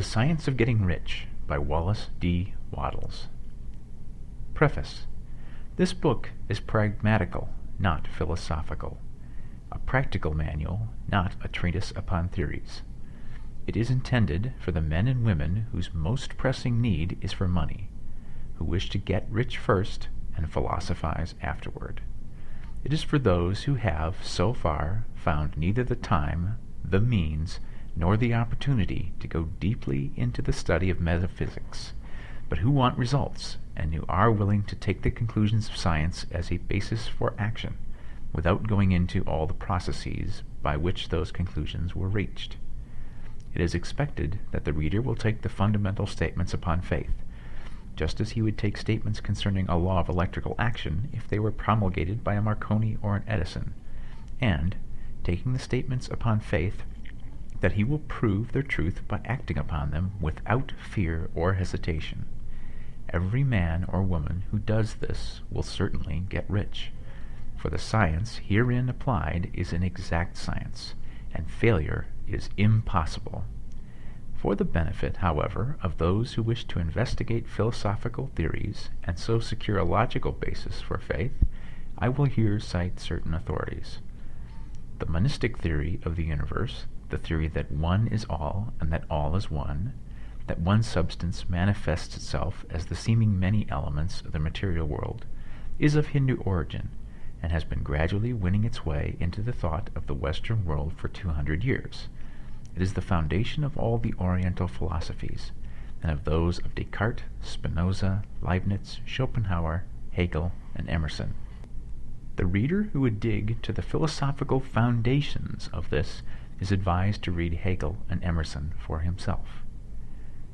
Science of Getting Rich by Wallace Wattles. Preface. This book is pragmatical, not philosophical. A practical manual, not a treatise upon theories. It is intended for the men and women whose most pressing need is for money, who wish to get rich first and philosophize afterward. It is for those who have, so far, found neither the time, the means, nor the opportunity to go deeply into the study of metaphysics, but who want results and who are willing to take the conclusions of science as a basis for action, without going into all the processes by which those conclusions were reached. It is expected that the reader will take the fundamental statements upon faith, just as he would take statements concerning a law of electrical action if they were promulgated by a Marconi or an Edison, and, taking the statements upon faith, that he will prove their truth by acting upon them without fear or hesitation. Every man or woman who does this will certainly get rich, for the science herein applied is an exact science, and failure is impossible. For the benefit, however, of those who wish to investigate philosophical theories and so secure a logical basis for faith, I will here cite certain authorities. The monistic theory of the universe, the theory that one is all and that all is one, that one substance manifests itself as the seeming many elements of the material world, is of Hindu origin and has been gradually winning its way into the thought of the Western world for 200 years. It is the foundation of all the Oriental philosophies, and of those of Descartes, Spinoza, Leibniz, Schopenhauer, Hegel, and Emerson. The reader who would dig to the philosophical foundations of this is advised to read Hegel and Emerson for himself.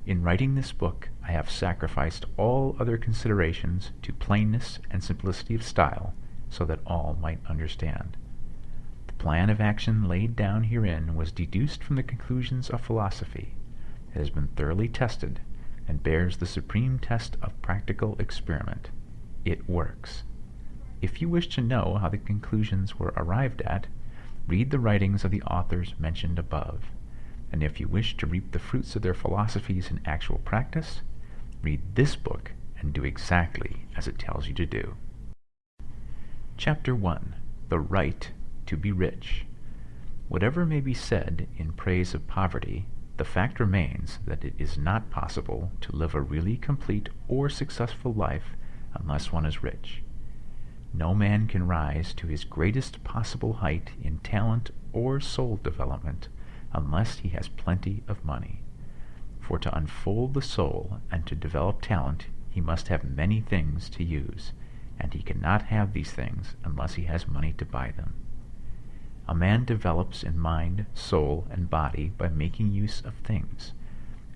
In writing this book, I have sacrificed all other considerations to plainness and simplicity of style, so that all might understand. The plan of action laid down herein was deduced from the conclusions of philosophy. It has been thoroughly tested, and bears the supreme test of practical experiment. It works. If you wish to know how the conclusions were arrived at, read the writings of the authors mentioned above, and if you wish to reap the fruits of their philosophies in actual practice, read this book and do exactly as it tells you to do. Chapter 1. The Right to be Rich. Whatever may be said in praise of poverty, the fact remains that it is not possible to live a really complete or successful life unless one is rich. No man can rise to his greatest possible height in talent or soul development unless he has plenty of money. For to unfold the soul and to develop talent, he must have many things to use, and he cannot have these things unless he has money to buy them. A man develops in mind, soul, and body by making use of things,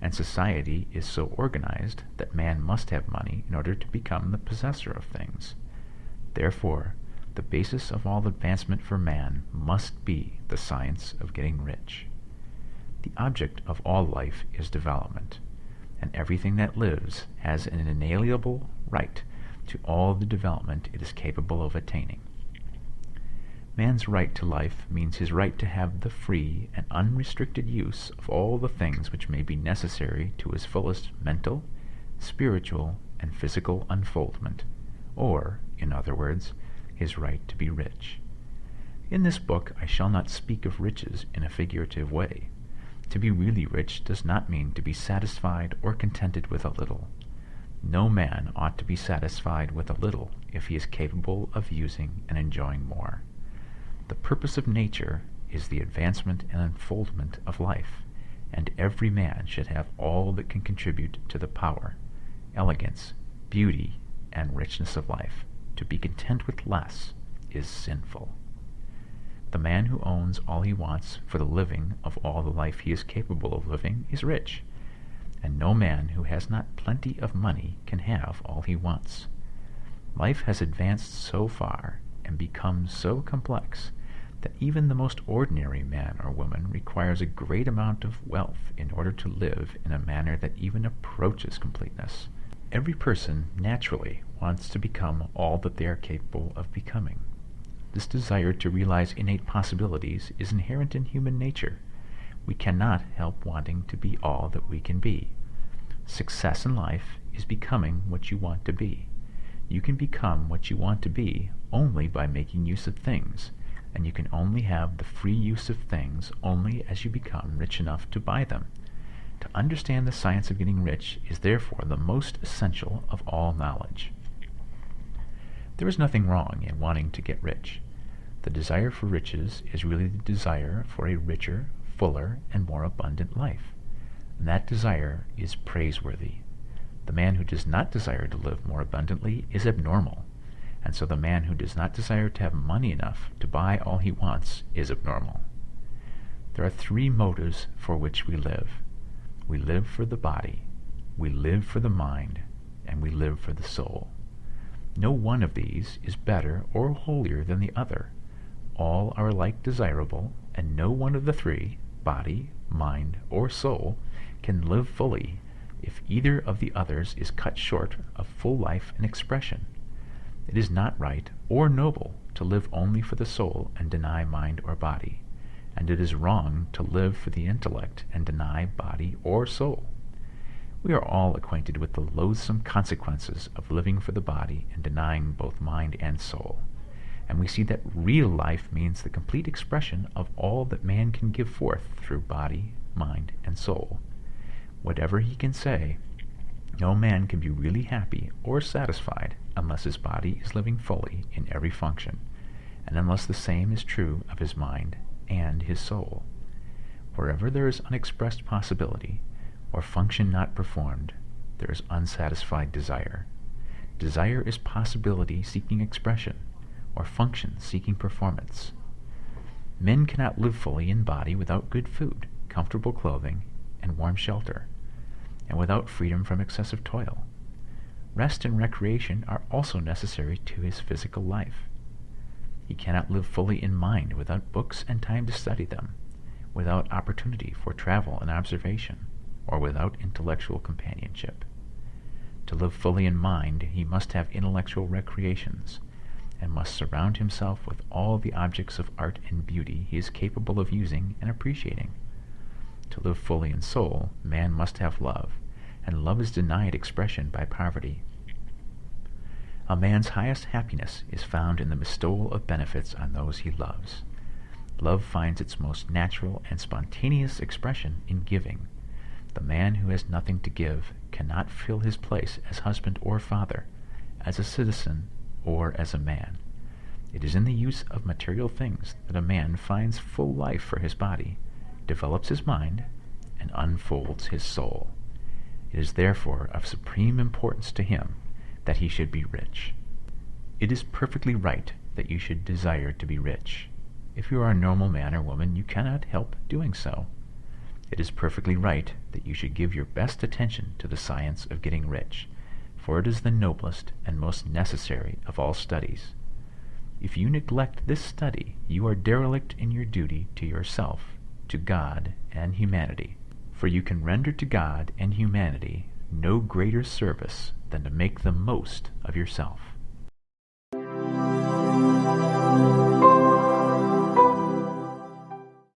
and society is so organized that man must have money in order to become the possessor of things. Therefore, the basis of all advancement for man must be the science of getting rich. The object of all life is development, and everything that lives has an inalienable right to all the development it is capable of attaining. Man's right to life means his right to have the free and unrestricted use of all the things which may be necessary to his fullest mental, spiritual, and physical unfoldment, or, in other words, his right to be rich. In this book I shall not speak of riches in a figurative way. To be really rich does not mean to be satisfied or contented with a little. No man ought to be satisfied with a little if he is capable of using and enjoying more. The purpose of nature is the advancement and unfoldment of life, and every man should have all that can contribute to the power, elegance, beauty, and richness of life. To be content with less is sinful. The man who owns all he wants for the living of all the life he is capable of living is rich, and no man who has not plenty of money can have all he wants. Life has advanced so far and become so complex that even the most ordinary man or woman requires a great amount of wealth in order to live in a manner that even approaches completeness. Every person naturally wants to become all that they are capable of becoming. This desire to realize innate possibilities is inherent in human nature. we cannot help wanting to be all that we can be. Success in life is becoming what you want to be. You can become what you want to be only by making use of things, and you can only have the free use of things only as you become rich enough to buy them. To understand the science of getting rich is therefore the most essential of all knowledge. There is nothing wrong in wanting to get rich. The desire for riches is really the desire for a richer, fuller, and more abundant life. And that desire is praiseworthy. The man who does not desire to live more abundantly is abnormal, and so the man who does not desire to have money enough to buy all he wants is abnormal. There are three motives for which we live. We live for the body, we live for the mind, and we live for the soul. No one of these is better or holier than the other. All are alike desirable, and no one of the three, body, mind, or soul, can live fully if either of the others is cut short of full life and expression. It is not right or noble to live only for the soul and deny mind or body, and it is wrong to live for the intellect and deny body or soul. We are all acquainted with the loathsome consequences of living for the body and denying both mind and soul, and we see that real life means the complete expression of all that man can give forth through body, mind, and soul. Whatever he can say, no man can be really happy or satisfied unless his body is living fully in every function, and unless the same is true of his mind and his soul. Wherever there is unexpressed possibility, or function not performed, there is unsatisfied desire. Desire is possibility seeking expression, or function seeking performance. Men cannot live fully in body without good food, comfortable clothing, and warm shelter, and without freedom from excessive toil. Rest and recreation are also necessary to his physical life. He cannot live fully in mind without books and time to study them, without opportunity for travel and observation, or without intellectual companionship. To live fully in mind, he must have intellectual recreations, and must surround himself with all the objects of art and beauty he is capable of using and appreciating. To live fully in soul, man must have love, and love is denied expression by poverty. A man's highest happiness is found in the bestowal of benefits on those he loves. Love finds its most natural and spontaneous expression in giving. The man who has nothing to give cannot fill his place as husband or father, as a citizen, or as a man. It is in the use of material things that a man finds full life for his body, develops his mind, and unfolds his soul. It is therefore of supreme importance to him that he should be rich. It is perfectly right that you should desire to be rich. If you are a normal man or woman, you cannot help doing so. It is perfectly right that you should give your best attention to the science of getting rich, for it is the noblest and most necessary of all studies. If you neglect this study, you are derelict in your duty to yourself, to God, and humanity, for you can render to God and humanity no greater service than to make the most of yourself.